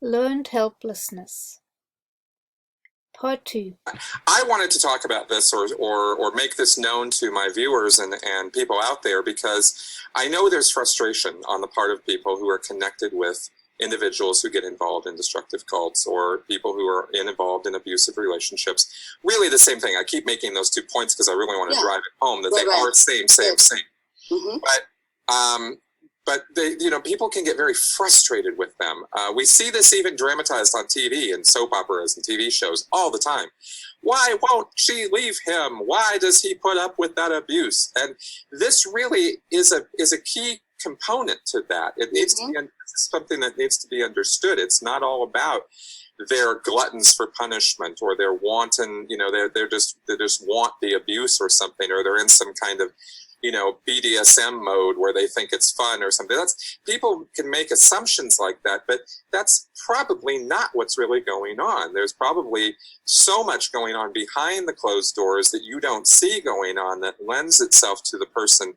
Learned helplessness. Part 2. I wanted to talk about this or make this known to my viewers and people out there because I know there's frustration on the part of people who are connected with individuals who get involved in destructive cults or people who are involved in abusive relationships. Really the same thing. I keep making those 2 points because I really want to drive it home that they are same. Mm-hmm. But they, people can get very frustrated with them. We see this even dramatized on TV and soap operas and TV shows all the time. Why won't she leave him? Why does he put up with that abuse? And this really is a key component to that. It needs to be something that needs to be understood. It's not all about they're gluttons for punishment or they're wanton. They just want the abuse or something, or they're in some kind of BDSM mode where they think it's fun or something. People can make assumptions like that, but that's probably not what's really going on. There's probably so much going on behind the closed doors that you don't see going on that lends itself to the person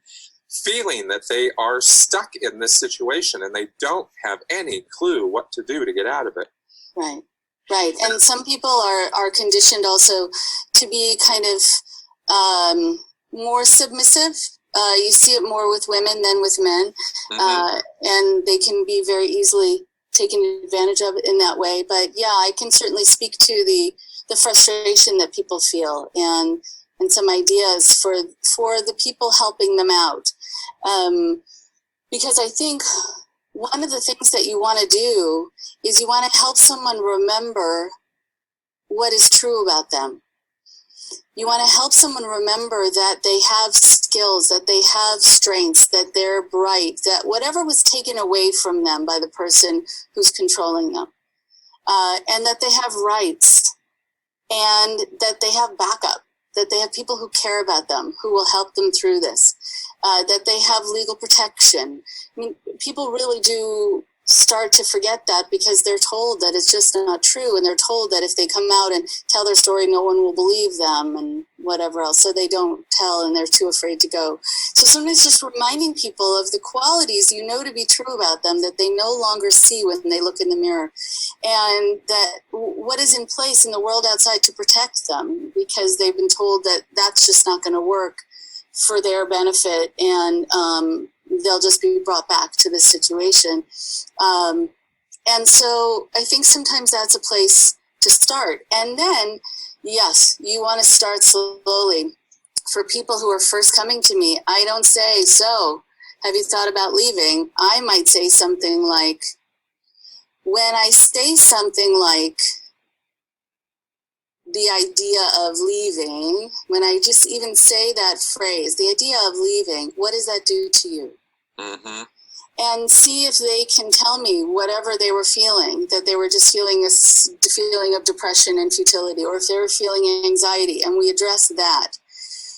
feeling that they are stuck in this situation and they don't have any clue what to do to get out of it. Right. And some people are conditioned also to be kind of more submissive. You see it more with women than with men, and they can be very easily taken advantage of in that way. But yeah, I can certainly speak to the frustration that people feel and some ideas for the people helping them out. Because I think one of the things that you want to do is you want to help someone remember what is true about them. You want to help someone remember that they have skills, that they have strengths, that they're bright, that whatever was taken away from them by the person who's controlling them, and that they have rights, and that they have backup, that they have people who care about them, who will help them through this, that they have legal protection. I mean, people really do start to forget that because they're told that it's just not true, and they're told that if they come out and tell their story, no one will believe them and whatever else, so they don't tell and they're too afraid to go. So sometimes just reminding people of the qualities to be true about them that they no longer see when they look in the mirror, and that what is in place in the world outside to protect them, because they've been told that that's just not going to work for their benefit, and they'll just be brought back to this situation. And so I think sometimes that's a place to start. And then, yes, you want to start slowly. For people who are first coming to me, I don't say, so, have you thought about leaving? I might say something like, when I say something like the idea of leaving, when I just even say that phrase, the idea of leaving, what does that do to you? And see if they can tell me whatever they were feeling, that they were just feeling a feeling of depression and futility, or if they were feeling anxiety, and we address that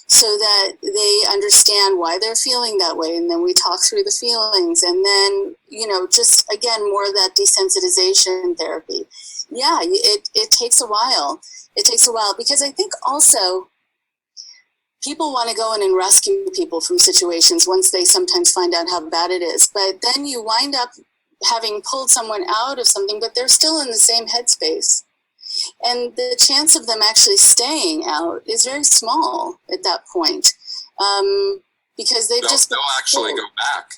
so that they understand why they're feeling that way, and then we talk through the feelings, and then, just, again, more of that desensitization therapy. Yeah, it takes a while. It takes a while, because I think also people want to go in and rescue people from situations once they sometimes find out how bad it is. But then you wind up having pulled someone out of something, but they're still in the same headspace. And the chance of them actually staying out is very small at that point, because they'll actually go back.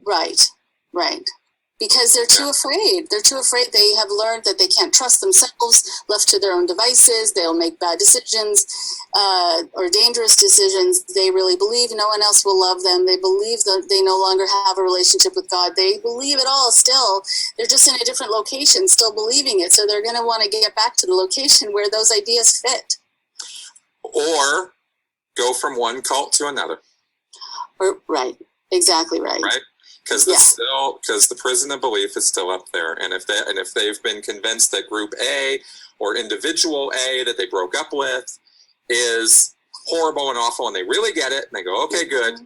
Right. Because they're too afraid. They're too afraid. They have learned that they can't trust themselves. Left to their own devices, they'll make bad decisions or dangerous decisions. They really believe no one else will love them. They believe that they no longer have a relationship with God. They believe it all still. They're just in a different location, still believing it. So they're going to want to get back to the location where those ideas fit. Or go from one cult to another. Right. Exactly right. Right. Because the prison of belief is still up there, and if they've been convinced that Group A or Individual A that they broke up with is horrible and awful, and they really get it, and they go, okay, good,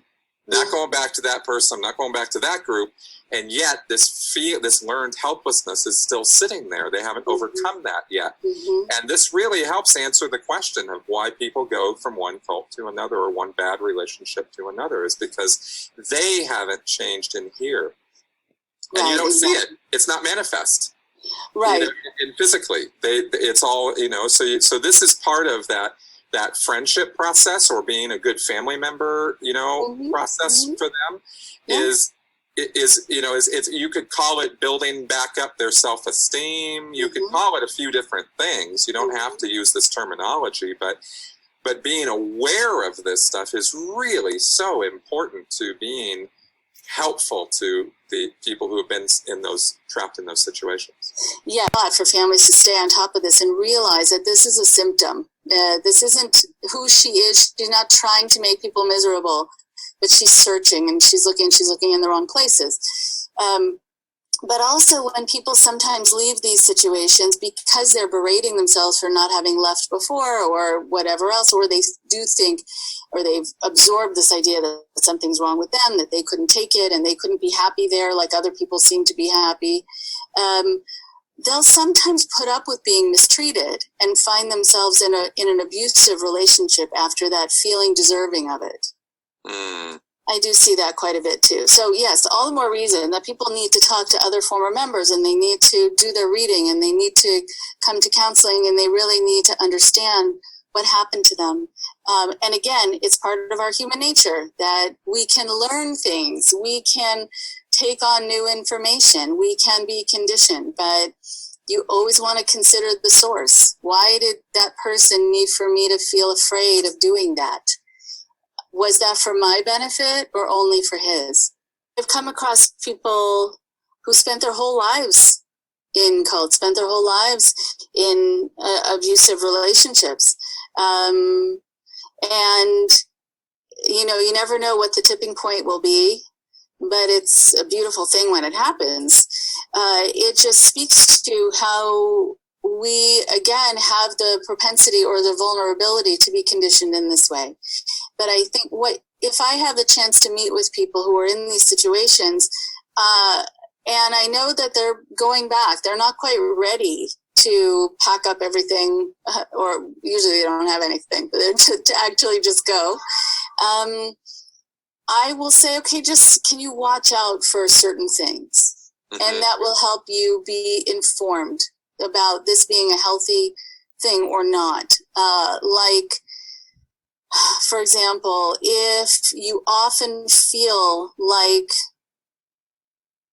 not going back to that person, I'm not going back to that group, and yet this learned helplessness is still sitting there. They haven't overcome that yet, and this really helps answer the question of why people go from one cult to another or one bad relationship to another, is because they haven't changed in here, and you don't see it. It's not manifest. Right. And physically, it's all, so this is part of that friendship process, or being a good family member, process for them. You could call it building back up their self-esteem. You could call it a few different things. You don't have to use this terminology, but being aware of this stuff is really so important to being helpful to the people who have been trapped in those situations. Yeah, for families to stay on top of this and realize that this is a symptom. This isn't who she is. She's not trying to make people miserable, but she's searching and she's looking in the wrong places. But also when people sometimes leave these situations because they're berating themselves for not having left before or whatever else, or they do think, or they've absorbed this idea that something's wrong with them, that they couldn't take it and they couldn't be happy there like other people seem to be happy. They'll sometimes put up with being mistreated and find themselves in an abusive relationship after that, feeling deserving of it. I do see that quite a bit too. So yes, all the more reason that people need to talk to other former members, and they need to do their reading, and they need to come to counseling, and they really need to understand what happened to them. And again, it's part of our human nature that we can learn things, we can take on new information, we can be conditioned, but you always want to consider the source. Why did that person need for me to feel afraid of doing that? Was that for my benefit or only for his? I've come across people who spent their whole lives in cults, spent their whole lives in abusive relationships. And, you never know what the tipping point will be, but it's a beautiful thing when it happens. It just speaks to how we, again, have the propensity or the vulnerability to be conditioned in this way. But I think if I have the chance to meet with people who are in these situations, and I know that they're going back, they're not quite ready to pack up everything, or usually they don't have anything, but to actually just go. I will say, okay, just can you watch out for certain things? And that will help you be informed about this being a healthy thing or not. Like, for example, if you often feel like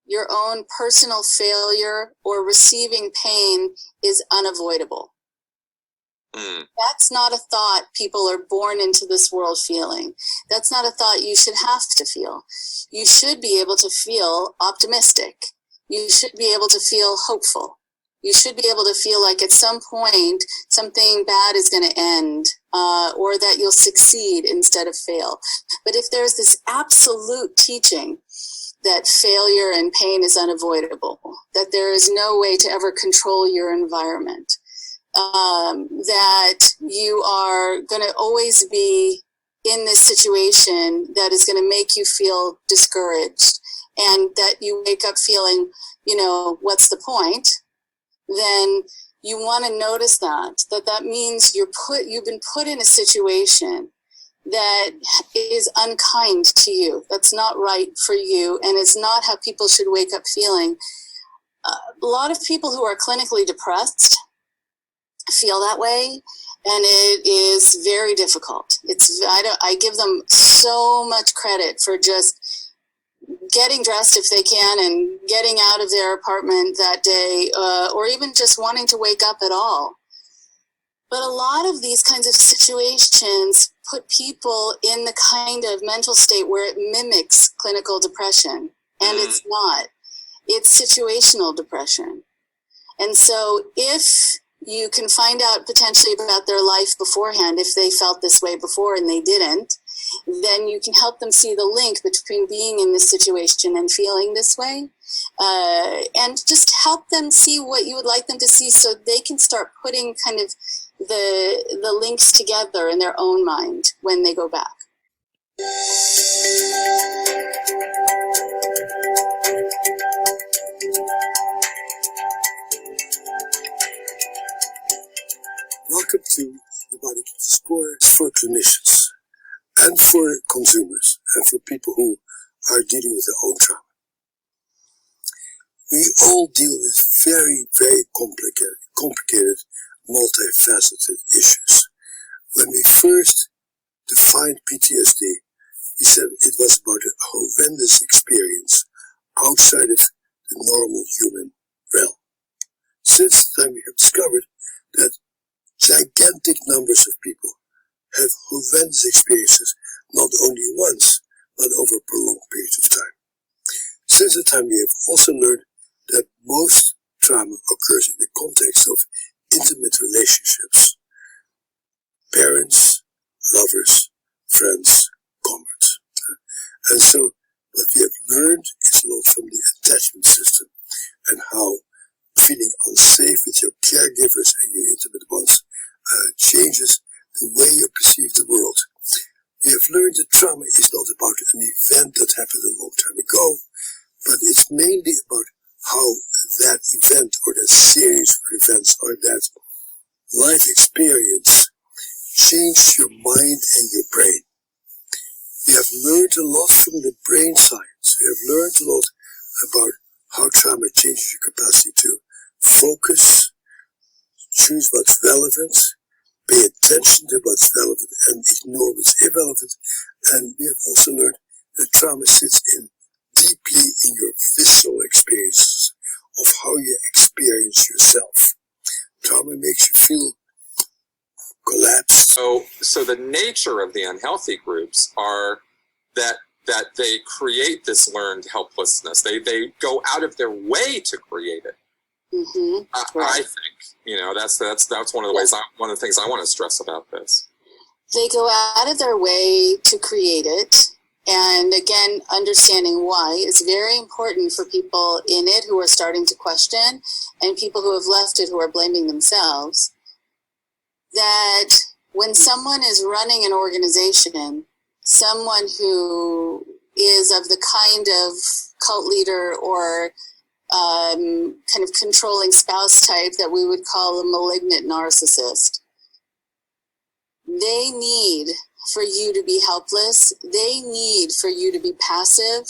your own personal failure or receiving pain is unavoidable, that's not a thought people are born into this world feeling. That's not a thought you should have to feel. You should be able to feel optimistic. You should be able to feel hopeful. You should be able to feel like at some point something bad is going to end, or that you'll succeed instead of fail. But if there's this absolute teaching that failure and pain is unavoidable, that there is no way to ever control your environment, that you are going to always be in this situation that is going to make you feel discouraged, and that you wake up feeling, what's the point? Then you want to notice that means you've been put in a situation that is unkind to you. That's not right for you, and it's not how people should wake up feeling. A lot of people who are clinically depressed feel that way, and it is very difficult. I give them so much credit for just getting dressed if they can and getting out of their apartment that day, or even just wanting to wake up at all. But a lot of these kinds of situations put people in the kind of mental state where it mimics clinical depression, and it's not. It's situational depression. And so if you can find out potentially about their life beforehand, if they felt this way before and they didn't, then you can help them see the link between being in this situation and feeling this way, and just help them see what you would like them to see, so they can start putting kind of the links together in their own mind when they go back. Welcome to the Body Keeps Score for clinicians and for consumers and for people who are dealing with their own trauma. We all deal with very, very complicated, multifaceted issues. When we first defined PTSD, we said it was about a horrendous experience outside of the normal human realm. Since then, we have discovered that gigantic numbers of people have horrendous experiences not only once, but over a prolonged period of time. Since that time, we have also learned that most trauma occurs in the context of intimate relationships. Parents, lovers, friends, comrades. And so what we have learned is a lot from the attachment system and how feeling unsafe with your caregivers and your intimate ones changes the way you perceive the world. We have learned that trauma is not about an event that happened a long time ago, but it's mainly about how that event or that series of events or that life experience changed your mind and your brain. We have learned a lot from the brain science. We have learned a lot about how trauma changes your capacity to focus, choose what's relevant, pay attention to what's relevant and ignore what's irrelevant. And we have also learned that trauma sits deeply in your visceral experiences of how you experience yourself. Trauma makes you feel collapsed. So the nature of the unhealthy groups are that they create this learned helplessness. They go out of their way to create it. Mm-hmm. I think that's one of the ways. One of the things I want to stress about this. They go out of their way to create it, and again, understanding why is very important for people in it who are starting to question, and people who have left it who are blaming themselves. That when someone is running an organization, someone who is of the kind of cult leader or kind of controlling spouse type that we would call a malignant narcissist, they need for you to be helpless. They need for you to be passive.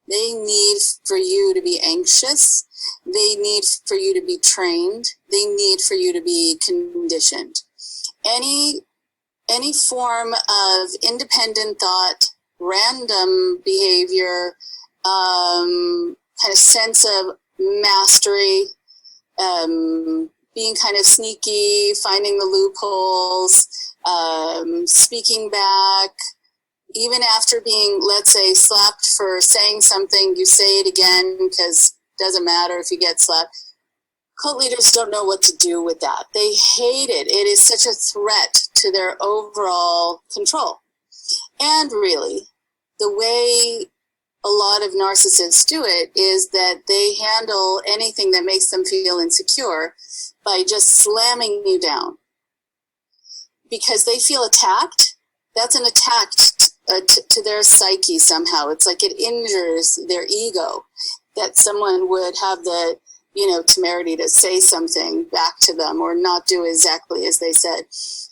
They need for you to be anxious. They need for you to be trained. They need for you to be conditioned. Any form of independent thought, random behavior, kind of sense of mastery, being kind of sneaky, finding the loopholes, speaking back, even after being, let's say, slapped for saying something, you say it again because it doesn't matter if you get slapped. Cult leaders don't know what to do with that. They hate it. It is such a threat to their overall control. And really, the way a lot of narcissists do it is that they handle anything that makes them feel insecure by just slamming you down. Because they feel attacked, that's an attack to their psyche somehow. It's like it injures their ego that someone would have the temerity to say something back to them or not do exactly as they said.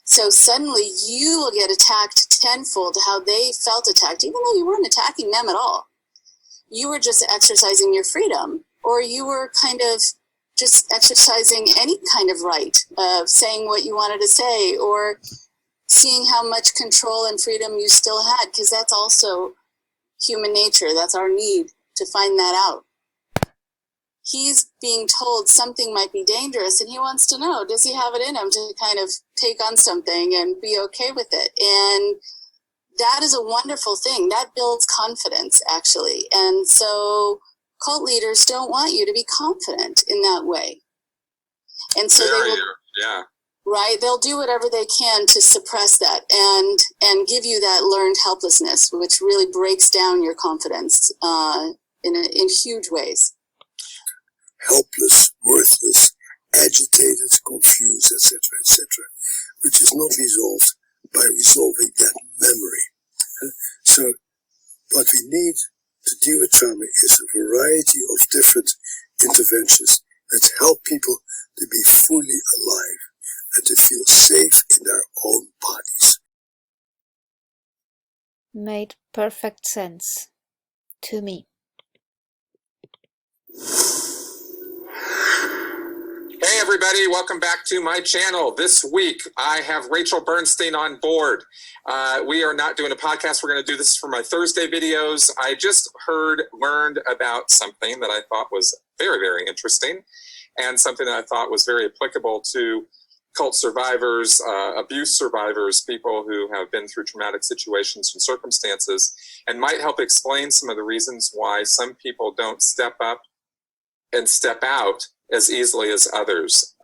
So suddenly you will get attacked tenfold to how they felt attacked, even though you weren't attacking them at all. You were just exercising your freedom, or you were kind of just exercising any kind of right of saying what you wanted to say, or seeing how much control and freedom you still had, because that's also human nature. That's our need to find that out. He's being told something might be dangerous, and he wants to know, does he have it in him to kind of take on something and be okay with it? And that is a wonderful thing. That builds confidence, actually. And so cult leaders don't want you to be confident in that way. And so they will, right? They'll do whatever they can to suppress that and give you that learned helplessness, which really breaks down your confidence in huge ways. Helpless, worthless, agitated, confused, etc., which is not resolved by resolving that memory. So what we need to deal with trauma is a variety of different interventions that help people to be fully alive and to feel safe in their own bodies. Made perfect sense to me. everybody. Welcome back to my channel. This week, I have Rachel Bernstein on board. We are not doing a podcast. We're going to do this for my Thursday videos. I just learned about something that I thought was very, very interesting, and something that I thought was very applicable to cult survivors, abuse survivors, people who have been through traumatic situations and circumstances, and might help explain some of the reasons why some people don't step up and step out as easily as others.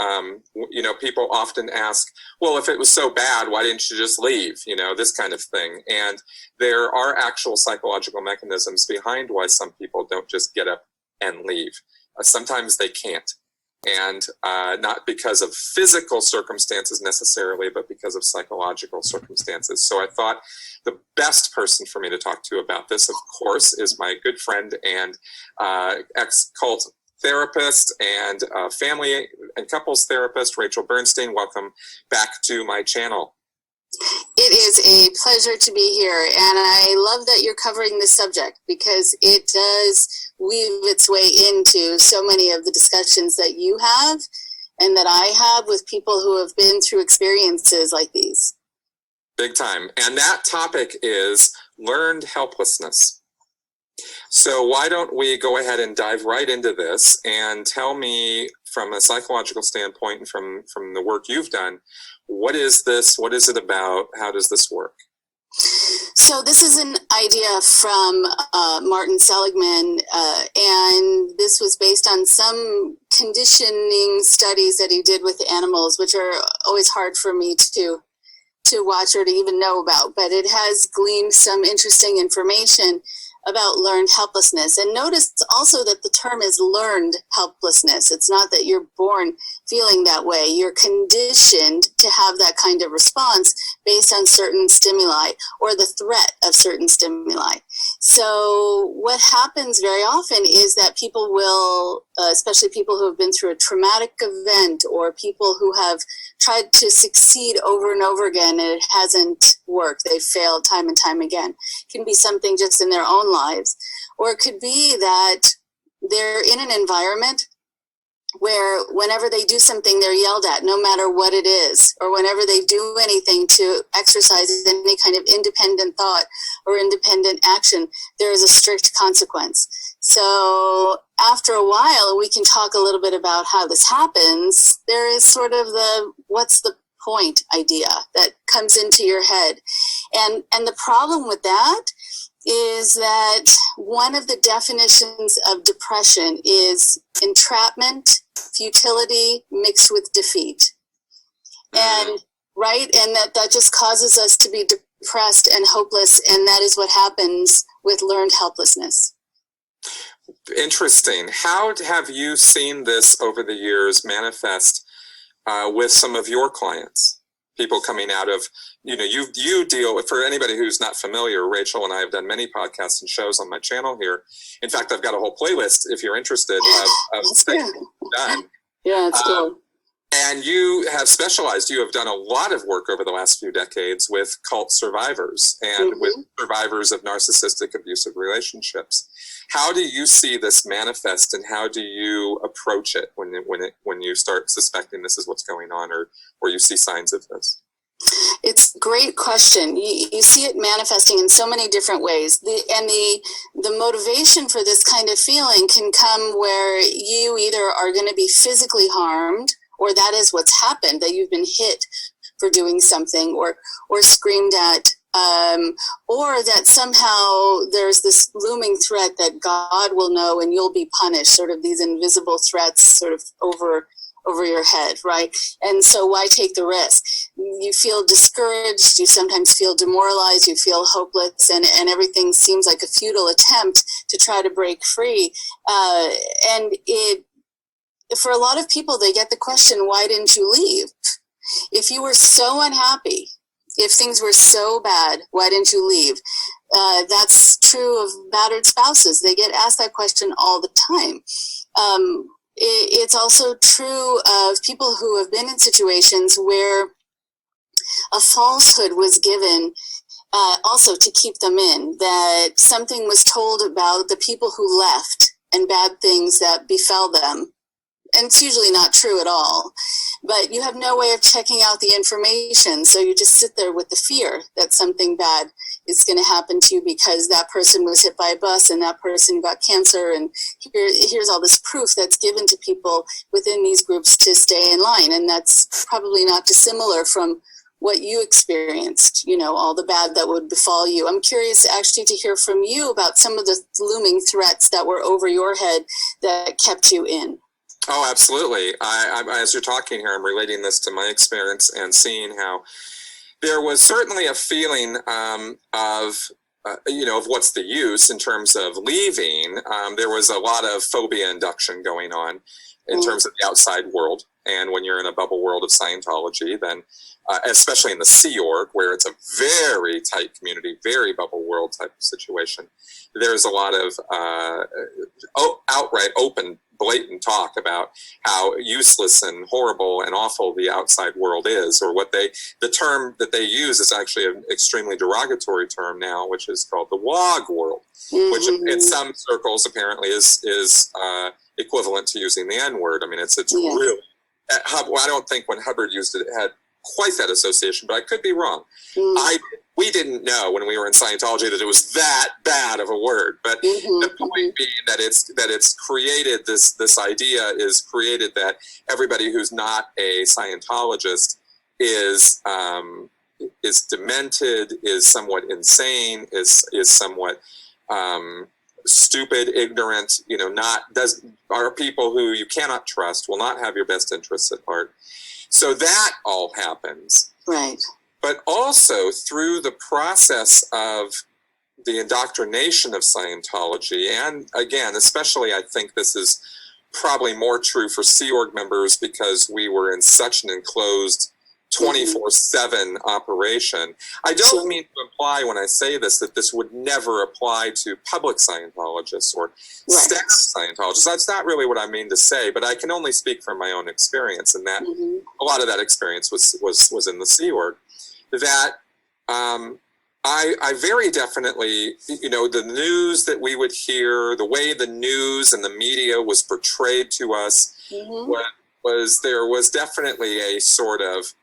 You know, people often ask, well, if it was so bad, why didn't you just leave? You know, this kind of thing. And there are actual psychological mechanisms behind why some people don't just get up and leave. Sometimes they can't. And not because of physical circumstances necessarily, but because of psychological circumstances. So I thought the best person for me to talk to about this, of course, is my good friend and ex-cult therapist and family and couples therapist, Rachel Bernstein. Welcome back to my channel. It is a pleasure to be here, and I love that you're covering this subject because it does weave its way into so many of the discussions that you have and that I have with people who have been through experiences like these. Big time. And that topic is learned helplessness. So why don't we go ahead and dive right into this and tell me from a psychological standpoint and from the work you've done, what is this? What is it about? How does this work? So this is an idea from Martin Seligman, and this was based on some conditioning studies that he did with animals, which are always hard for me to watch or to even know about, but it has gleaned some interesting information about learned helplessness. And notice also that the term is learned helplessness. It's not that you're born feeling that way. You're conditioned to have that kind of response based on certain stimuli or the threat of certain stimuli. So what happens very often is that people will, especially people who have been through a traumatic event or people who have tried to succeed over and over again and it hasn't worked, they've failed time and time again. It can be something just in their own lives, or it could be that they're in an environment where whenever they do something, they're yelled at, no matter what it is, or whenever they do anything to exercise any kind of independent thought or independent action, there is a strict consequence. So after a while, we can talk a little bit about how this happens. There is sort of the what's the point idea that comes into your head. And the problem with that is that one of the definitions of depression is entrapment, futility mixed with defeat. And right, and that just causes us to be depressed and hopeless, and that is what happens with learned helplessness. Interesting. How have you seen this over the years manifest with some of your clients? People coming out of, you know, you deal with, for anybody who's not familiar, Rachel and I have done many podcasts and shows on my channel here. In fact, I've got a whole playlist, if you're interested, of things you've done. Yeah, it's cool. And you have specialized, you have done a lot of work over the last few decades with cult survivers and with survivors of narcissistic abusive relationships. How do you see this manifest, and how do you approach it when you start suspecting this is what's going on, or you see signs of this? It's a great question. You see it manifesting in so many different ways. The motivation for this kind of feeling can come where you either are going to be physically harmed, or that is what's happened, that you've been hit for doing something or screamed at, or that somehow there's this looming threat that God will know and you'll be punished, sort of these invisible threats sort of over your head, right? And so why take the risk? You feel discouraged, you sometimes feel demoralized, you feel hopeless, and everything seems like a futile attempt to try to break free. For a lot of people, they get the question, why didn't you leave? If you were so unhappy, if things were so bad, why didn't you leave? That's true of battered spouses. They get asked that question all the time. It's also true of people who have been in situations where a falsehood was given also to keep them in, that something was told about the people who left and bad things that befell them. and it's usually not true at all. But you have no way of checking out the information, so you just sit there with the fear that something bad is going to happen to you because that person was hit by a bus and that person got cancer, and here's all this proof that's given to people within these groups to stay in line, and that's probably not dissimilar from what you experienced, all the bad that would befall you. I'm curious actually to hear from you about some of the looming threats that were over your head that kept you in. Oh, absolutely. As you're talking here, I'm relating this to my experience and seeing how there was certainly a feeling of what's the use in terms of leaving. There was a lot of phobia induction going on in terms of the outside world. And when you're in a bubble world of Scientology, then especially in the Sea Org, where it's a very tight community, very bubble world type of situation, there's a lot of outright, open, blatant talk about how useless and horrible and awful the outside world is, or the term that they use is actually an extremely derogatory term now, which is called the WOG world, which in some circles apparently is equivalent to using the N-word. I mean, it's really, I don't think when Hubbard used it, it had quite that association, but I could be wrong. We didn't know when we were in Scientology that it was that bad of a word, but the point being that it's created this idea is created that everybody who's not a Scientologist is demented, is somewhat insane, is somewhat stupid, ignorant, are people who you cannot trust, will not have your best interests at heart. So that all happens. Right. But also through the process of the indoctrination of Scientology, and again, especially I think this is probably more true for Sea Org members because we were in such an enclosed 24/7 operation. I don't mean to imply when I say this that this would never apply to public Scientologists or staff Scientologists. That's not really what I mean to say, but I can only speak from my own experience, and that a lot of that experience was in the Sea Org. That I very definitely, the news that we would hear, the way the news and the media was portrayed to us, there was definitely a sort of,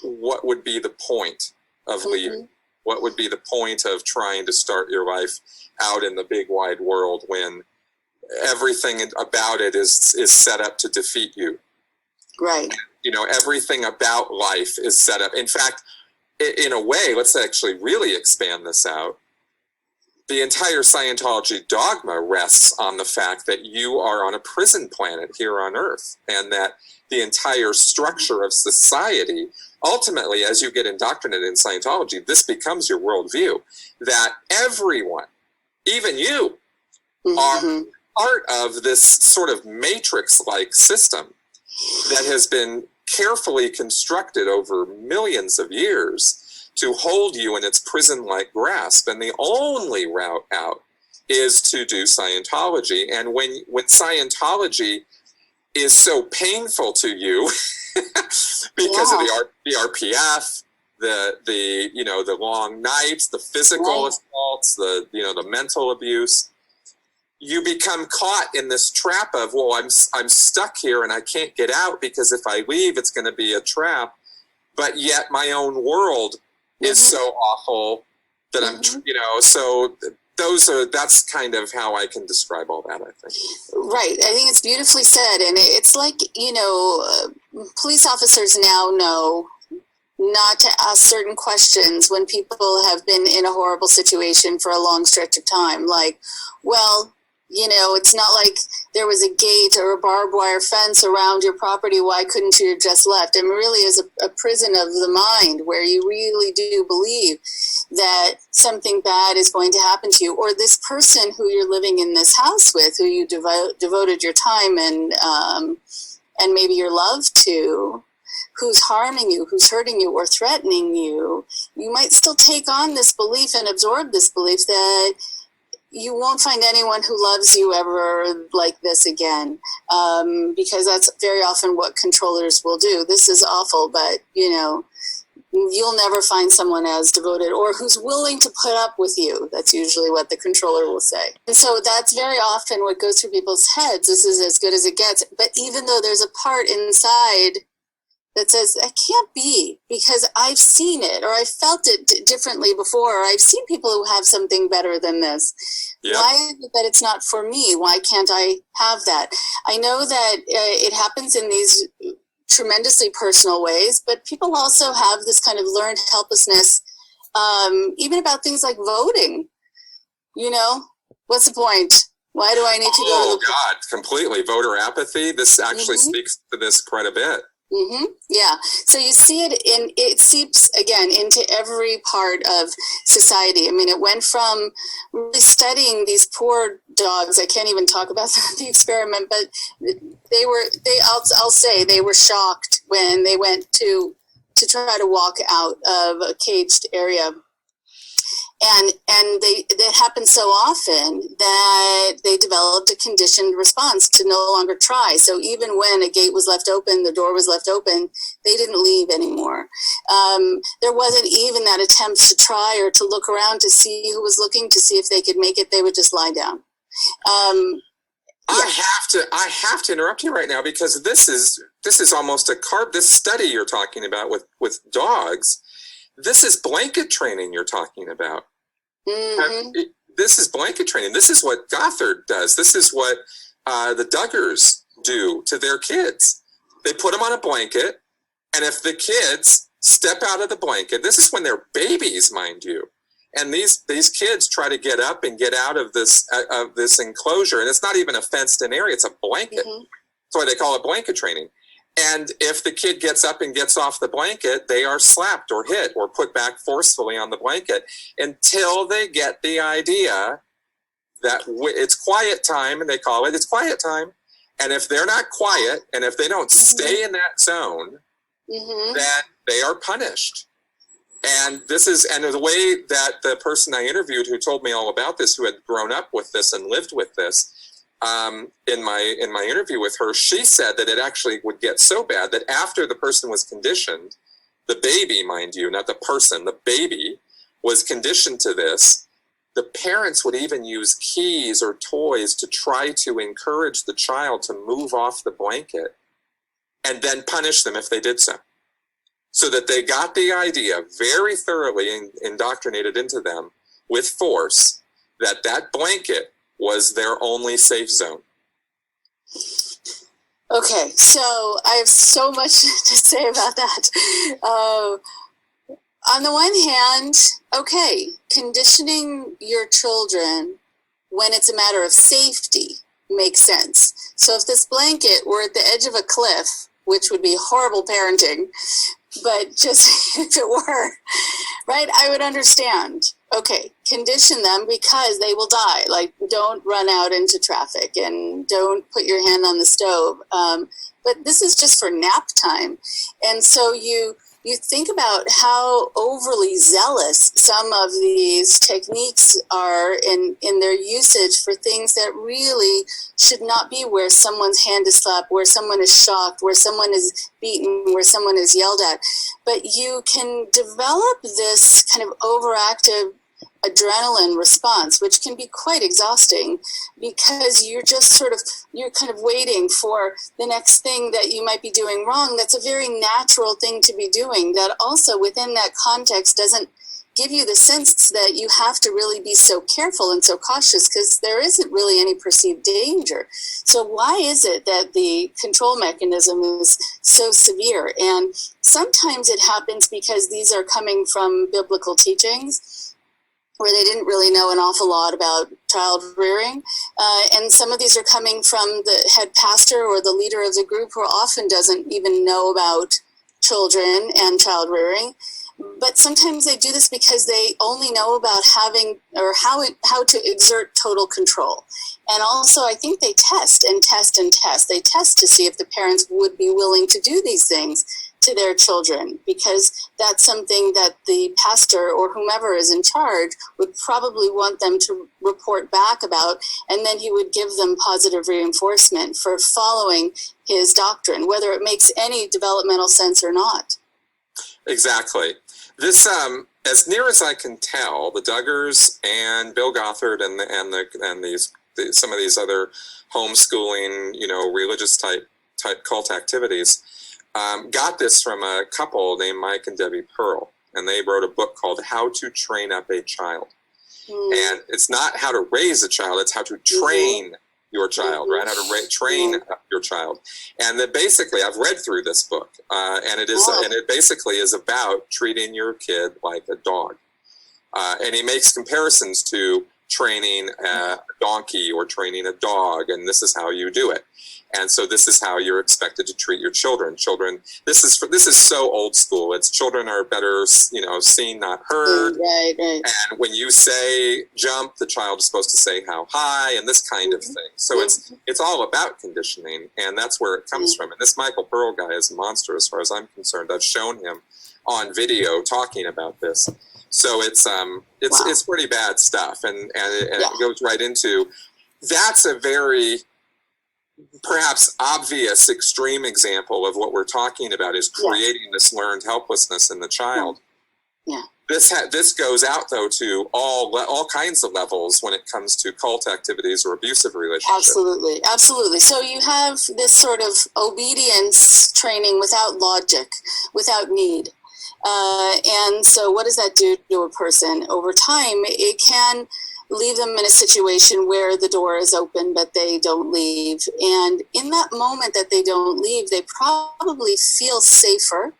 what would be the point of leaving? What would be the point of trying to start your life out in the big wide world when everything about it is set up to defeat you? Right. Everything about life is set up. In fact, in a way, let's actually really expand this out. The entire Scientology dogma rests on the fact that you are on a prison planet here on Earth, and that the entire structure of society, ultimately, as you get indoctrinated in Scientology, this becomes your worldview, that everyone, even you, are part of this sort of matrix-like system that has been carefully constructed over millions of years to hold you in its prison-like grasp, and the only route out is to do Scientology. And when Scientology is so painful to you because of the RPF, the long nights, the physical assaults, the mental abuse, you become caught in this trap of, well, I'm stuck here and I can't get out because if I leave, it's going to be a trap. But yet my own world is so awful that I'm, so that's kind of how I can describe all that, I think. Right. I think it's beautifully said. And it's like, police officers now know not to ask certain questions when people have been in a horrible situation for a long stretch of time. Like, well, it's not like there was a gate or a barbed wire fence around your property. Why couldn't you have just left? It really is a prison of the mind where you really do believe that something bad is going to happen to you, or this person who you're living in this house with, who you devoted your time and maybe your love to, who's harming you, who's hurting you or threatening you, you might still take on this belief and absorb this belief that you won't find anyone who loves you ever like this again, because that's very often what controllers will do. This is awful, but, you'll never find someone as devoted or who's willing to put up with you. That's usually what the controller will say. And so that's very often what goes through people's heads. This is as good as it gets. But even though there's a part inside that says, that can't be, because I've seen it, or I've felt it differently before, or I've seen people who have something better than this. Yep. Why is it that it's not for me? Why can't I have that? I know that it happens in these tremendously personal ways, but people also have this kind of learned helplessness, even about things like voting. You know, what's the point? Why do I need to go to the... God, completely. Voter apathy. This actually speaks to this quite a bit. Yeah. So you see it seeps again into every part of society. I mean, it went from really studying these poor dogs. I can't even talk about the experiment, but I'll say they were shocked when they went to try to walk out of a caged area. And that happened so often that they developed a conditioned response to no longer try. So even when a gate was left open, the door was left open, they didn't leave anymore. There wasn't even that attempt to try or to look around to see who was looking, to see if they could make it. They would just lie down. I have to interrupt you right now, because this is almost this study you're talking about with dogs. This is blanket training you're talking about. This is blanket training. This is what Gothard does. This is what the Duggars do to their kids. They put them on a blanket, and if the kids step out of the blanket, this is when they're babies, mind you, and these kids try to get up and get out of this enclosure, and it's not even a fenced-in area. It's a blanket. That's why they call it blanket training. And if the kid gets up and gets off the blanket, they are slapped or hit or put back forcefully on the blanket until they get the idea that it's quiet time, and they call it, it's quiet time. And if they're not quiet, and if they don't stay in that zone, then they are punished. And the way that the person I interviewed who told me all about this, who had grown up with this and lived with this, in my interview with her, she said that it actually would get so bad that after the person was conditioned, the baby, mind you, not the person, the baby was conditioned to this, the parents would even use keys or toys to try to encourage the child to move off the blanket and then punish them if they did so. So that they got the idea very thoroughly indoctrinated into them with force that blanket was their only safe zone. Okay, so I have so much to say about that. On the one hand, okay, conditioning your children when it's a matter of safety makes sense. So if this blanket were at the edge of a cliff, which would be horrible parenting, but just if it were, right, I would understand. Okay, condition them because they will die. Like, don't run out into traffic and don't put your hand on the stove. But this is just for nap time. And so you think about how overly zealous some of these techniques are in their usage for things that really should not be, where someone's hand is slapped, where someone is shocked, where someone is beaten, where someone is yelled at. But you can develop this kind of overactive adrenaline response, which can be quite exhausting, because you're kind of waiting for the next thing that you might be doing wrong. That's a very natural thing to be doing, that also within that context doesn't give you the sense that you have to really be so careful and so cautious, because there isn't really any perceived danger. So why is it that the control mechanism is so severe? And sometimes it happens because these are coming from biblical teachings, where they didn't really know an awful lot about child rearing. And some of these are coming from the head pastor or the leader of the group, who often doesn't even know about children and child rearing. But sometimes they do this because they only know about having, or how to exert total control. And also, I think they test and test and test. They test to see if the parents would be willing to do these things to their children, because that's something that the pastor or whomever is in charge would probably want them to report back about, and then he would give them positive reinforcement for following his doctrine, whether it makes any developmental sense or not. Exactly. This, as near as I can tell, the Duggars and Bill Gothard and some of these other homeschooling, religious type cult activities, got this from a couple named Mike and Debbie Pearl, and they wrote a book called How to Train Up a Child. And it's not how to raise a child, it's how to train your child, right? How to train up your child. And that basically, I've read through this book, and it basically is about treating your kid like a dog. And he makes comparisons to training a donkey or training a dog, and this is how you do it. And so this is how you're expected to treat your children. This is so old school. It's children are better, seen, not heard. Right. And when you say jump, the child is supposed to say how high, and this kind of thing. So it's all about conditioning, and that's where it comes from. And this Michael Pearl guy is a monster as far as I'm concerned. I've shown him on video talking about this. So it's pretty bad stuff, and it goes right into, that's a very perhaps obvious extreme example of what we're talking about, is creating this learned helplessness in the child. Yeah. This goes out though to all kinds of levels when it comes to cult activities or abusive relationships. Absolutely. So you have this sort of obedience training without logic, without need. And so what does that do to a person? Over time, it can leave them in a situation where the door is open, but they don't leave. And in that moment that they don't leave, they probably feel safer.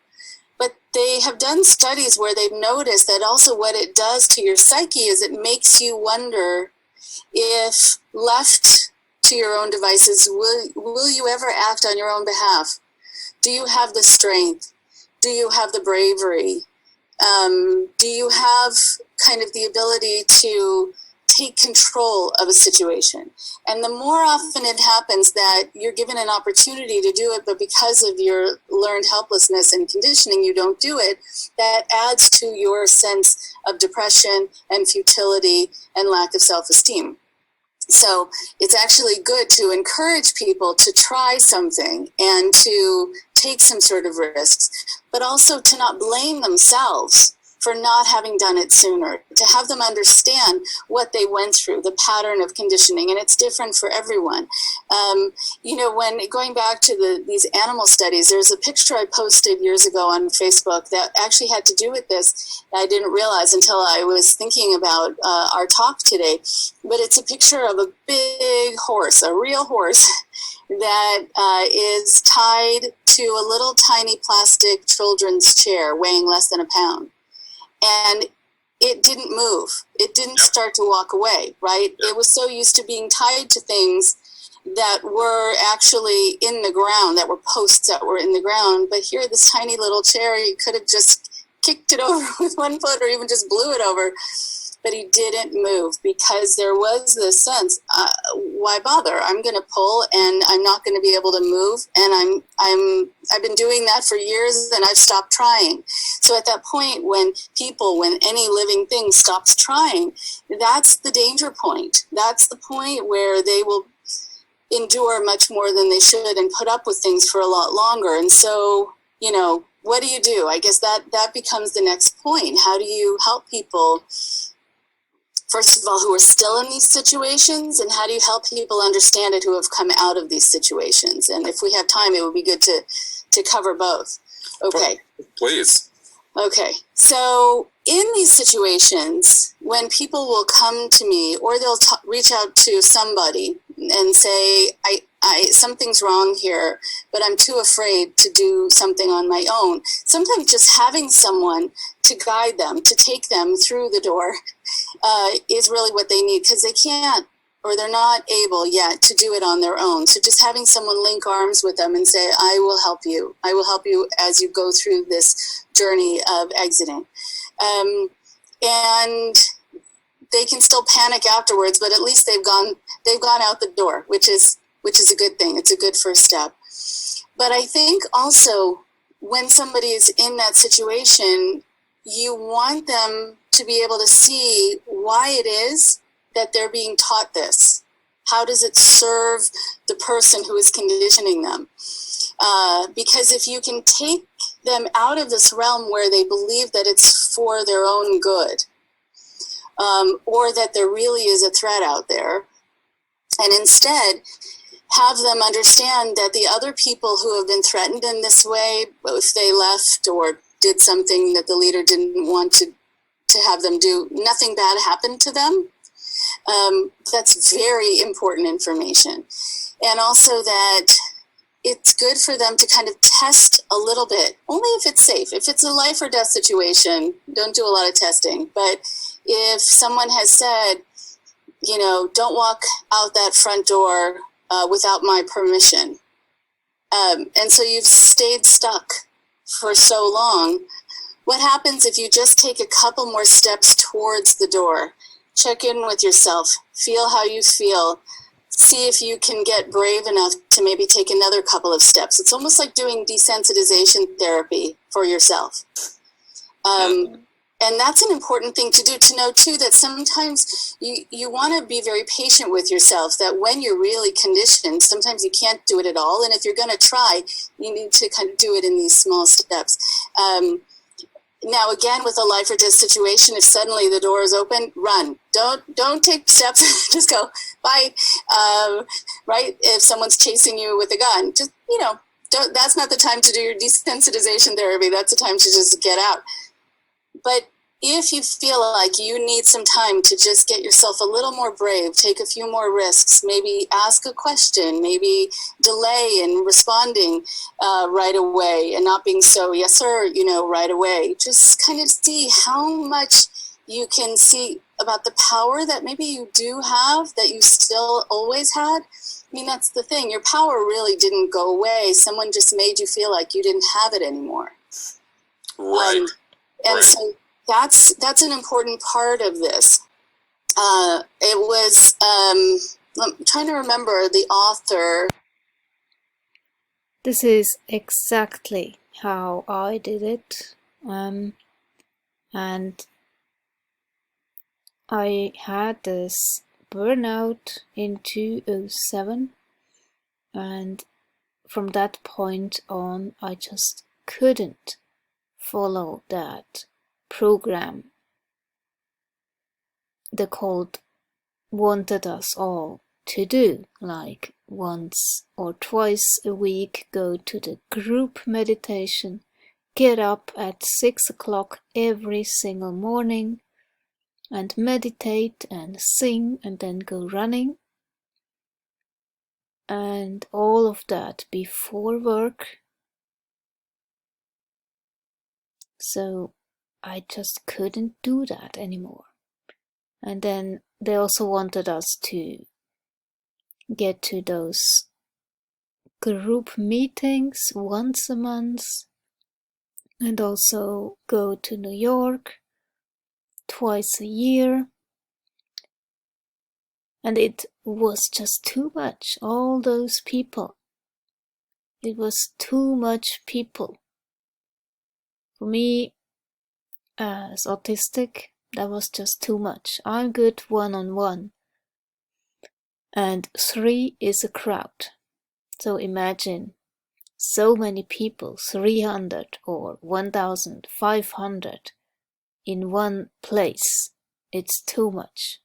But they have done studies where they've noticed that also what it does to your psyche is it makes you wonder if left to your own devices, will you ever act on your own behalf? Do you have the strength? Do you have the bravery? Do you have kind of the ability to take control of a situation? And the more often it happens that you're given an opportunity to do it, but because of your learned helplessness and conditioning, you don't do it, that adds to your sense of depression and futility and lack of self-esteem. So it's actually good to encourage people to try something and to take some sort of risks, but also to not blame themselves for not having done it sooner, to have them understand what they went through, the pattern of conditioning, and it's different for everyone. When going back to these animal studies, there's a picture I posted years ago on Facebook that actually had to do with this. I didn't realize until I was thinking about our talk today, but it's a picture of a big horse, a real horse, that is tied to a little tiny plastic children's chair weighing less than a pound. And it didn't move. It didn't start to walk away, right? It was so used to being tied to things that were actually in the ground, that were posts that were in the ground. But here, this tiny little chair, you could have just kicked it over with one foot or even just blew it over. But he didn't move because there was this sense, why bother? I'm going to pull and I'm not going to be able to move. And I've been doing that for years and I've stopped trying. So at that point when any living thing stops trying, that's the danger point. That's the point where they will endure much more than they should and put up with things for a lot longer. And so, what do you do? I guess that becomes the next point. How do you help people, first of all, who are still in these situations, and how do you help people understand it who have come out of these situations? And if we have time, it would be good to cover both. Okay. Please. Okay. So in these situations, when people will come to me or they'll reach out to somebody and say, something's wrong here, but I'm too afraid to do something on my own. Sometimes just having someone to guide them, to take them through the door is really what they need, because they can't, or they're not able yet to do it on their own. So just having someone link arms with them and say, I will help you. I will help you as you go through this journey of exiting. And they can still panic afterwards, but at least they've gone out the door, which is a good thing. It's a good first step. But I think also when somebody is in that situation, you want them to be able to see why it is that they're being taught this. How does it serve the person who is conditioning them? Because if you can take them out of this realm where they believe that it's for their own good, or that there really is a threat out there, and instead have them understand that the other people who have been threatened in this way, if they left or did something that the leader didn't want to have them do, nothing bad happened to them. That's very important information. And also that it's good for them to kind of test a little bit, only if it's safe. If it's a life or death situation, don't do a lot of testing. But if someone has said, you know, don't walk out that front door without my permission, and so you've stayed stuck for so long, what happens if you just take a couple more steps towards the door? Check in with yourself, feel how you feel, see if you can get brave enough to maybe take another couple of steps. It's almost like doing desensitization therapy for yourself. And that's an important thing to do, to know too, that sometimes you want to be very patient with yourself, that when you're really conditioned, sometimes you can't do it at all. And if you're going to try, you need to kind of do it in these small steps. Now, again, with a life or death situation, if suddenly the door is open, run. Don't take steps. Just go, bye. Right? If someone's chasing you with a gun, just, you know, that's not the time to do your desensitization therapy. That's the time to just get out. But if you feel like you need some time to just get yourself a little more brave, take a few more risks, maybe ask a question, maybe delay in responding right away and not being so, yes, sir, you know, right away. Just kind of see how much you can see about the power that maybe you do have, that you still always had. I mean, that's the thing. Your power really didn't go away. Someone just made you feel like you didn't have it anymore. Right. And so that's an important part of this. It was, I'm trying to remember the author. This is exactly how I did it. And I had this burnout in 2007. And from that point on, I just couldn't follow that program the cult wanted us all to do, like once or twice a week go to the group meditation, get up at 6 o'clock every single morning and meditate and sing and then go running, and all of that before work. So I just couldn't do that anymore. And then they also wanted us to get to those group meetings once a month and also go to New York twice a year. And it was just too much, all those people. It was too much people. For me, as autistic, that was just too much. I'm good one-on-one. And 3 is a crowd. So imagine so many people, 300 or 1,500 in one place. It's too much.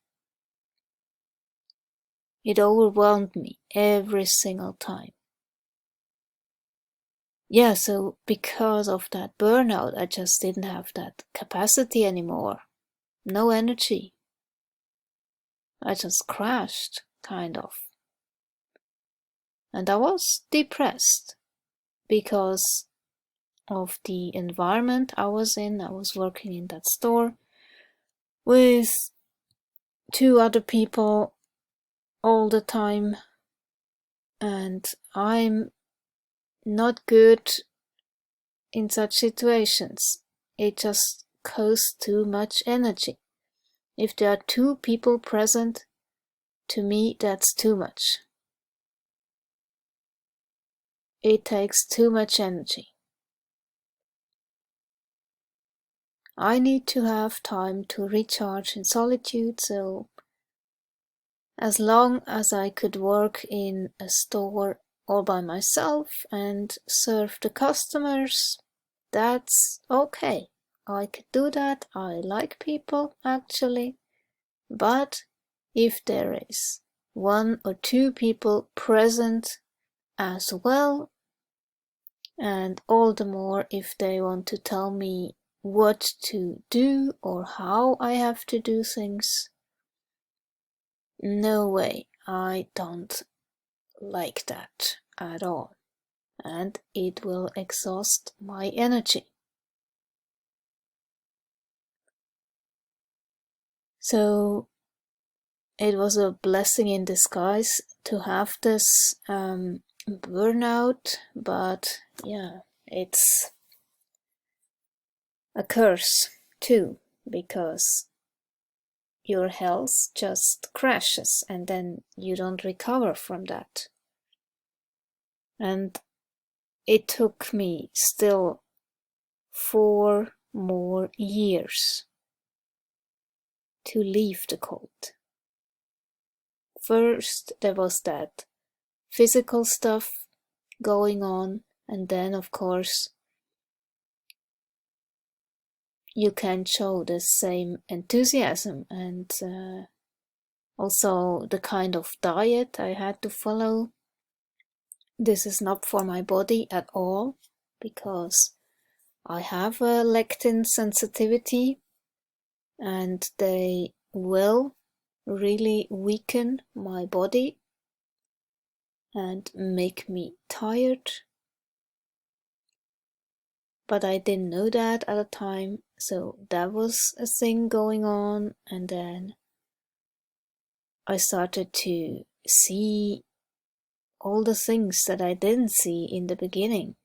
It overwhelmed me every single time. Yeah, so because of that burnout, I just didn't have that capacity anymore. No energy. I just crashed, kind of. And I was depressed because of the environment I was in. I was working in that store with 2 other people all the time, and I'm not good in such situations. It just costs too much energy. If there are 2 people present, to me that's too much. It takes too much energy. I need to have time to recharge in solitude, so as long as I could work in a store all by myself and serve the customers, that's okay. I could do that. I like people, actually. But if there is 1 or 2 people present as well, and all the more if they want to tell me what to do or how I have to do things, no way, I don't like that at all. And it will exhaust my energy. So it was a blessing in disguise to have this burnout, but yeah, it's a curse too, because your health just crashes and then you don't recover from that. And it took me still 4 more years to leave the cult. First, there was that physical stuff going on, and then, of course, you can't show the same enthusiasm, and also the kind of diet I had to follow. This is not for my body at all, because I have a lectin sensitivity, and they will really weaken my body and make me tired. But I didn't know that at the time, so that was a thing going on. And then I started to see all the things that I didn't see in the beginning.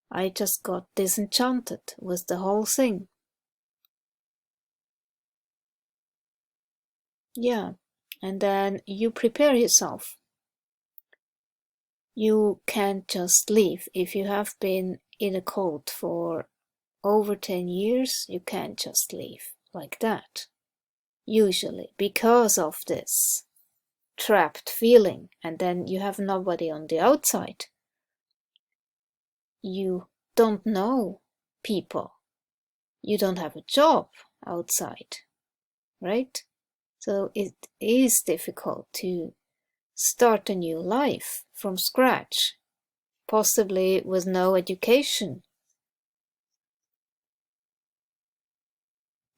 I just got disenchanted with the whole thing. Yeah, and then you prepare yourself. You can't just leave. If you have been in a cult for over 10 years, you can't just leave like that. Usually, because of this trapped feeling, and then you have nobody on the outside. You don't know people. You don't have a job outside, right? So it is difficult to start a new life from scratch, possibly with no education.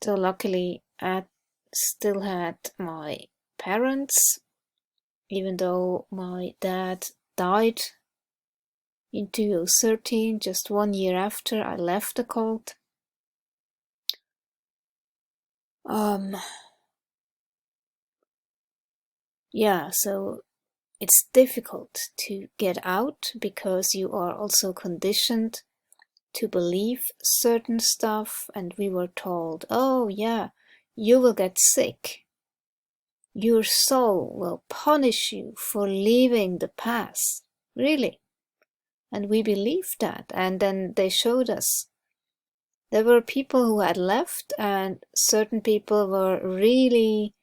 So luckily I still had my parents, even though my dad died in 2013, just 1 year after I left the cult. Yeah, so it's difficult to get out because you are also conditioned to believe certain stuff, and we were told, oh yeah, you will get sick. Your soul will punish you for leaving the past. Really? And we believed that, and then they showed us. There were people who had left, and certain people were really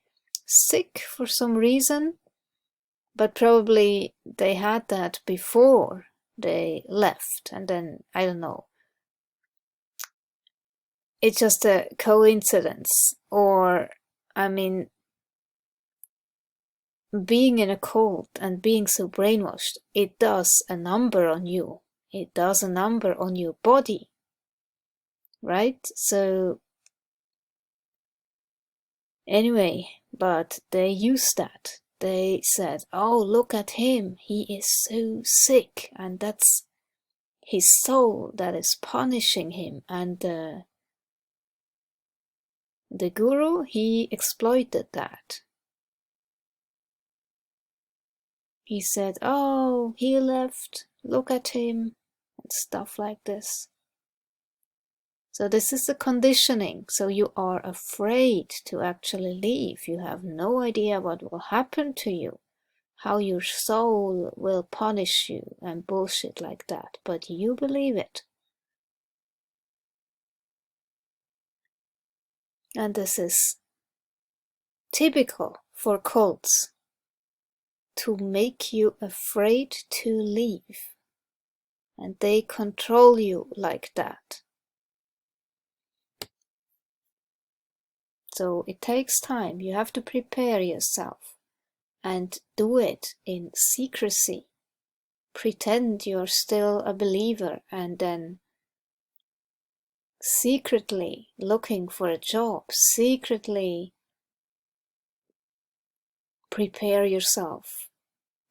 sick for some reason, but probably they had that before they left, and then, I don't know. It's just a coincidence, or, I mean, being in a cult and being so brainwashed, it does a number on you. It does a number on your body, right? So, anyway, but they used that. They said, oh, look at him, he is so sick, and that's his soul that is punishing him. And the guru, he exploited that. He said, oh, he left, look at him, and stuff like this. So this is the conditioning. So you are afraid to actually leave. You have no idea what will happen to you, how your soul will punish you and bullshit like that. But you believe it. And this is typical for cults, to make you afraid to leave. And they control you like that. So it takes time. You have to prepare yourself and do it in secrecy. Pretend you're still a believer and then secretly looking for a job, secretly prepare yourself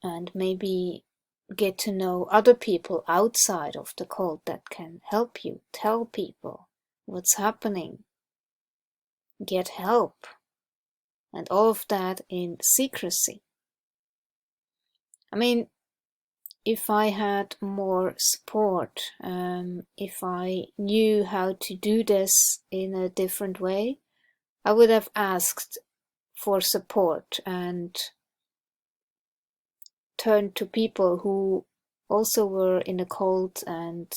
and maybe get to know other people outside of the cult that can help you. Tell people what's happening. Get help. And all of that in secrecy. I mean, if I had more support, if I knew how to do this in a different way, I would have asked for support and turned to people who also were in a cult and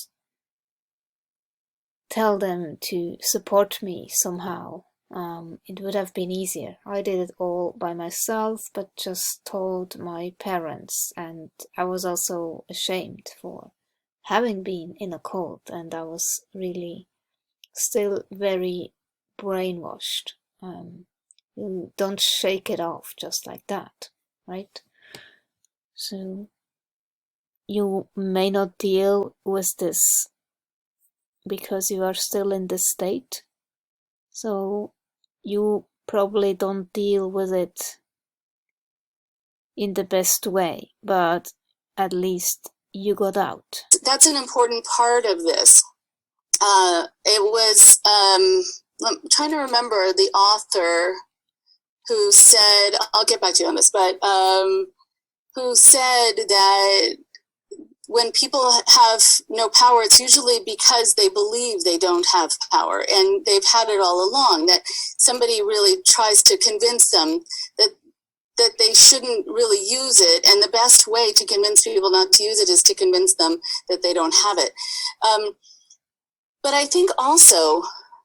tell them to support me somehow. It would have been easier. I did it all by myself, but just told my parents, and I was also ashamed for having been in a cult, and I was really still very brainwashed. You don't shake it off just like that, right? So you may not deal with this because you are still in this state. So you probably don't deal with it in the best way, but at least you got out. That's an important part of this. It was, I'm trying to remember the author who said, I'll get back to you on this, but who said that when people have no power, it's usually because they believe they don't have power, and they've had it all along, that somebody really tries to convince them that they shouldn't really use it, and the best way to convince people not to use it is to convince them that they don't have it. But I think also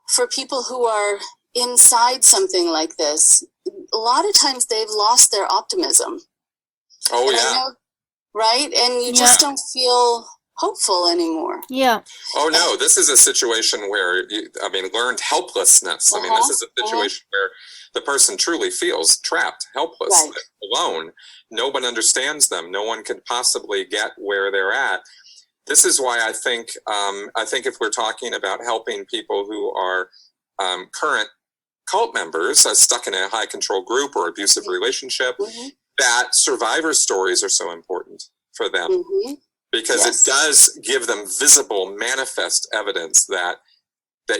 for people who are inside something like this, a lot of times they've lost their optimism. Oh, and yeah. Right? And you just don't feel hopeful anymore. Yeah. Oh, no, this is a situation where, learned helplessness. This is a situation where the person truly feels trapped, helpless, alone. No one understands them. No one can possibly get where they're at. This is why I think if we're talking about helping people who are current cult members stuck in a high control group or abusive relationship, that survivor stories are so important for them because it does give them visible, manifest evidence that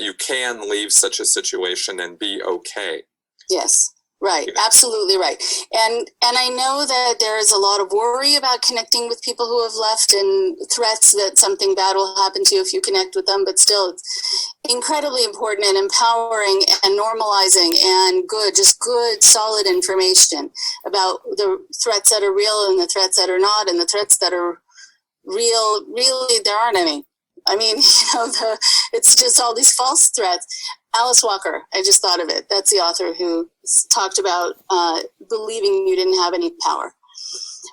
you can leave such a situation and be okay. Yes. Right. Absolutely right. And I know that there is a lot of worry about connecting with people who have left and threats that something bad will happen to you if you connect with them. But still, it's incredibly important and empowering and normalizing and good, solid information about the threats that are real and the threats that are not, and the threats that are real. Really, there aren't any. It's just all these false threats. Alice Walker, I just thought of it. That's the author who talked about believing you didn't have any power.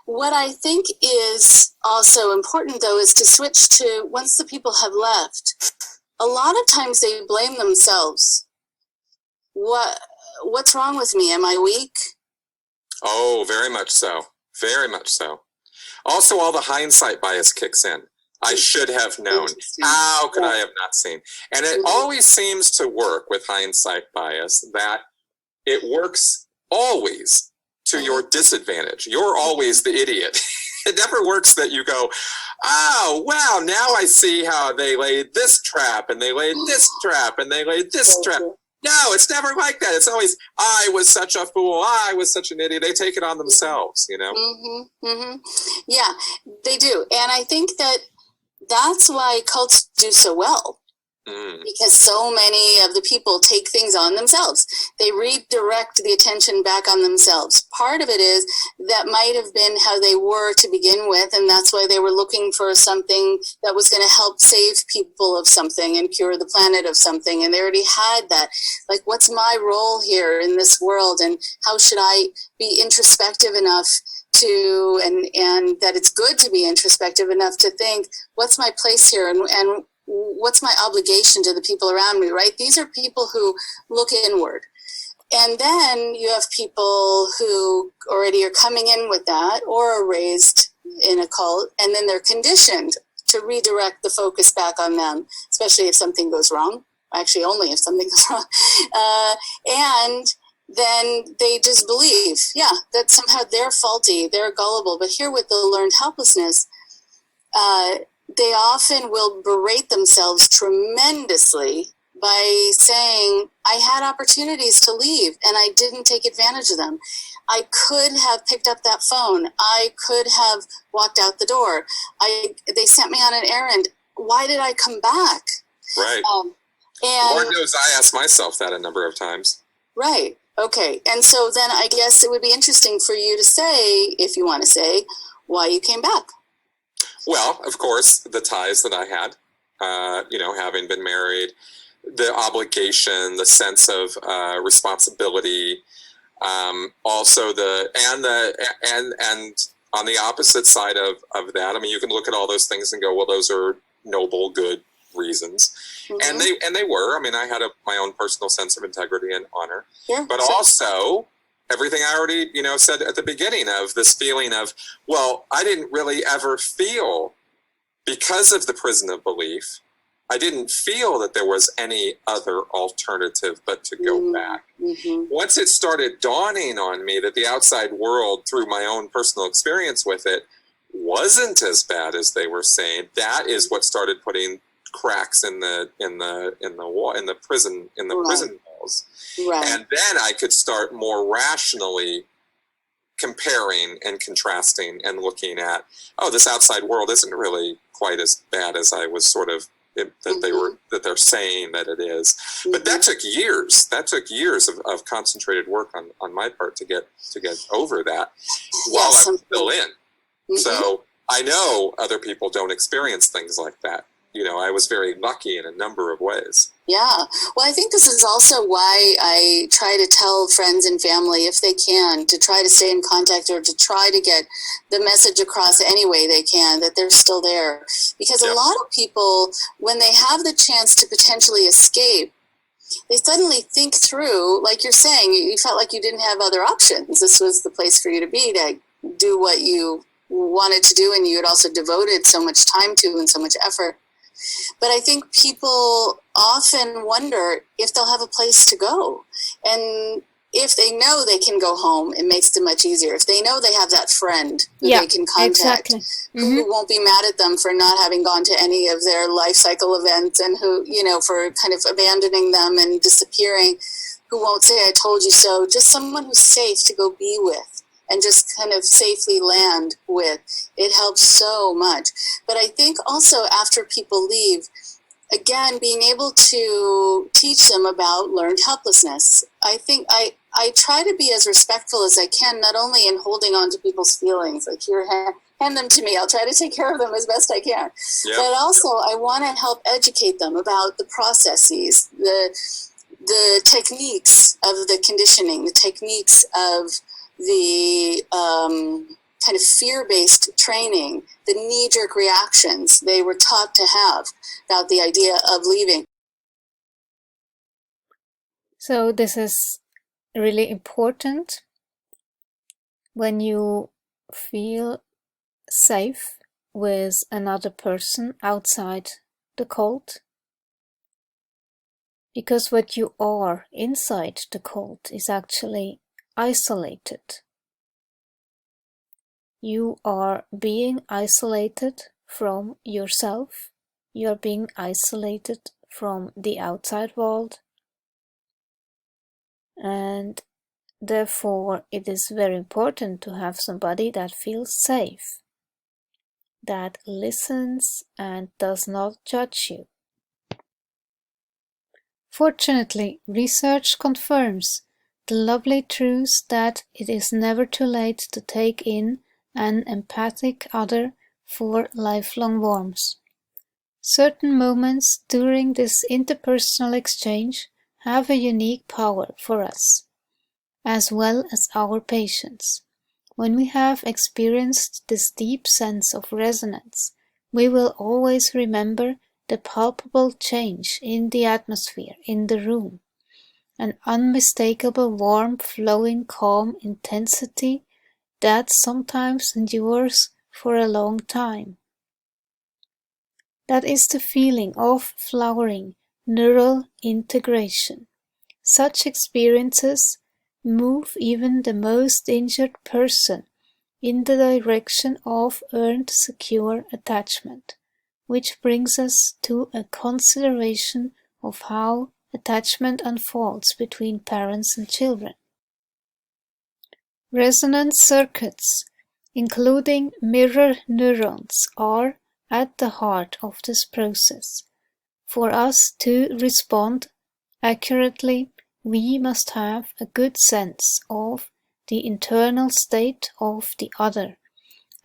What I think is also important, though, is to switch to, once the people have left, a lot of times they blame themselves. What's wrong with me? Am I weak? Oh, very much so. Very much so. Also, all the hindsight bias kicks in. I should have known. How could I have not seen? And it always seems to work with hindsight bias that it works always to your disadvantage. You're always the idiot. It never works that you go, oh, wow, now I see how they laid this trap and they laid this trap and they laid this trap. No, it's never like that. It's always, I was such a fool. I was such an idiot. They take it on themselves, Yeah, they do. And I think that's why cults do so well, because so many of the people take things on themselves. They redirect the attention back on themselves. Part of it is that might have been how they were to begin with, and that's why they were looking for something that was going to help save people of something and cure the planet of something, and they already had that. Like, what's my role here in this world, and how should I be introspective enough to, and that it's good to be introspective enough to think, what's my place here, and what's my obligation to the people around me, right? These are people who look inward. And then you have people who already are coming in with that or are raised in a cult, and then they're conditioned to redirect the focus back on them, especially if something goes wrong. Actually, only if something goes wrong. And then they just believe, that somehow they're faulty, they're gullible. But here with the learned helplessness, they often will berate themselves tremendously by saying, I had opportunities to leave and I didn't take advantage of them. I could have picked up that phone. I could have walked out the door. They sent me on an errand. Why did I come back? Right. And Lord knows I asked myself that a number of times. Right. Okay. And so then I guess it would be interesting for you to say, if you want to say, why you came back. Well, of course, the ties that I had, having been married, the obligation, the sense of responsibility, also and on the opposite side of that, I mean, you can look at all those things and go, well, those are noble, good reasons. Mm-hmm. And they were. I mean, I had my own personal sense of integrity and honor, but also everything I already, said at the beginning of this feeling of, well, I didn't really ever feel, because of the prison of belief, I didn't feel that there was any other alternative but to go back. Mm-hmm. Once it started dawning on me that the outside world, through my own personal experience with it, wasn't as bad as they were saying, that is what started putting cracks in the wall, in the prison walls. Right. And then I could start more rationally comparing and contrasting and looking at, this outside world isn't really quite as bad as I was sort of that they're saying that it is. Mm-hmm. But that took years. That took years of concentrated work on my part to get over that while I'm still in. Mm-hmm. So I know other people don't experience things like that. I was very lucky in a number of ways. Yeah. Well, I think this is also why I try to tell friends and family, if they can, to try to stay in contact or to try to get the message across any way they can, that they're still there. Because a lot of people, when they have the chance to potentially escape, they suddenly think through, like you're saying, you felt like you didn't have other options. This was the place for you to be, to do what you wanted to do and you had also devoted so much time to and so much effort. But I think people often wonder if they'll have a place to go. And if they know they can go home, it makes it much easier. If they know they have that friend who they can contact, who won't be mad at them for not having gone to any of their life cycle events and who, for kind of abandoning them and disappearing, who won't say, I told you so. Just someone who's safe to go be with and just kind of safely land with. It helps so much. But I think also after people leave, again, being able to teach them about learned helplessness. I think I try to be as respectful as I can, not only in holding on to people's feelings, like here, hand them to me, I'll try to take care of them as best I can. Yep. But also I want to help educate them about the processes, the techniques of the conditioning, the techniques of the kind of fear-based training, the knee-jerk reactions they were taught to have about the idea of leaving. So this is really important when you feel safe with another person outside the cult, because what you are inside the cult is actually isolated. You are being isolated from yourself. You are being isolated from the outside world. And therefore, it is very important to have somebody that feels safe, that listens and does not judge you. Fortunately, research confirms the lovely truth that it is never too late to take in an empathic other for lifelong warmth. Certain moments during this interpersonal exchange have a unique power for us, as well as our patients. When we have experienced this deep sense of resonance, we will always remember the palpable change in the atmosphere in the room, an unmistakable warm, flowing, calm intensity that sometimes endures for a long time. That is the feeling of flowering neural integration. Such experiences move even the most injured person in the direction of earned secure attachment, which brings us to a consideration of how attachment unfolds between parents and children. Resonance circuits, including mirror neurons, are at the heart of this process. For us to respond accurately, we must have a good sense of the internal state of the other,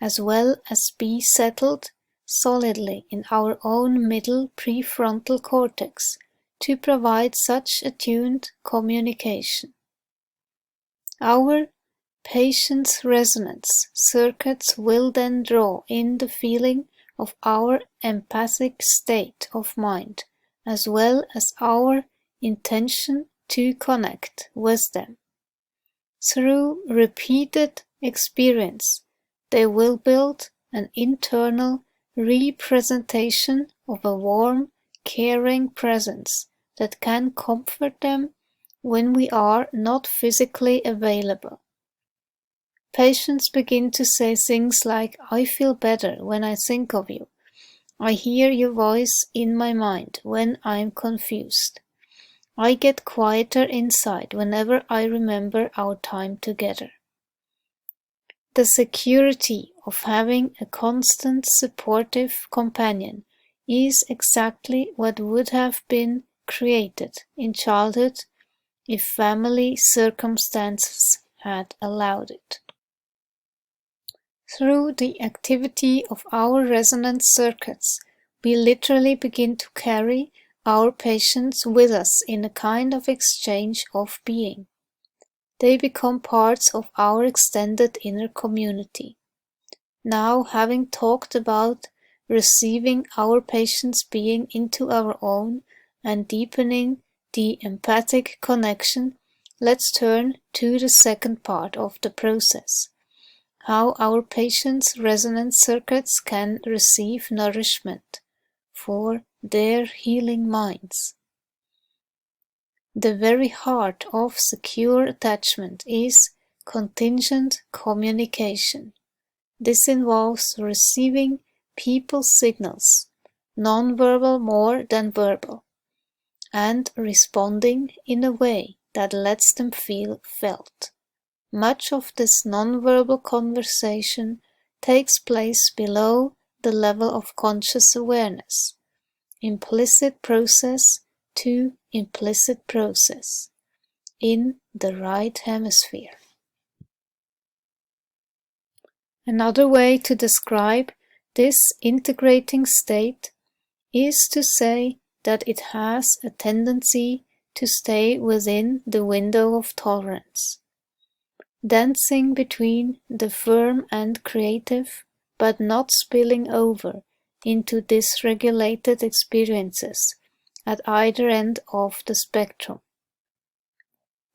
as well as be settled solidly in our own middle prefrontal cortex to provide such attuned communication. Our patient's resonance circuits will then draw in the feeling of our empathic state of mind, as well as our intention to connect with them. Through repeated experience, they will build an internal representation of a warm, caring presence that can comfort them when we are not physically available. Patients begin to say things like, "I feel better when I think of you. I hear your voice in my mind when I'm confused. I get quieter inside whenever I remember our time together." The security of having a constant supportive companion is exactly what would have been created in childhood if family circumstances had allowed it. Through the activity of our resonance circuits, we literally begin to carry our patients with us in a kind of exchange of being. They become parts of our extended inner community. Now, having talked about receiving our patients' being into our own and deepening the empathic connection, let's turn to the second part of the process. How our patients' resonance circuits can receive nourishment for their healing minds. The very heart of secure attachment is contingent communication. This involves receiving people's signals, nonverbal more than verbal, and responding in a way that lets them feel felt. Much of this nonverbal conversation takes place below the level of conscious awareness, implicit process to implicit process, in the right hemisphere. Another way to describe this integrating state is to say that it has a tendency to stay within the window of tolerance, dancing between the firm and creative, but not spilling over into dysregulated experiences at either end of the spectrum.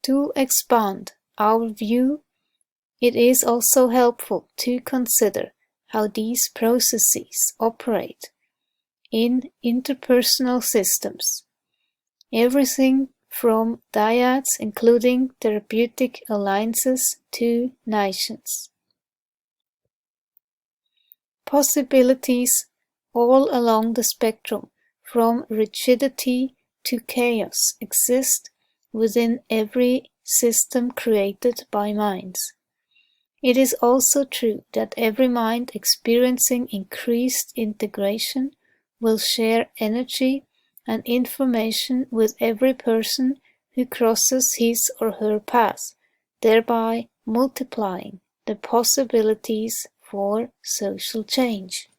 To expand our view, it is also helpful to consider how these processes operate in interpersonal systems. Everything from dyads, including therapeutic alliances, to nations. Possibilities all along the spectrum, from rigidity to chaos, exist within every system created by minds. It is also true that every mind experiencing increased integration will share energy and information with every person who crosses his or her path, thereby multiplying the possibilities for social change.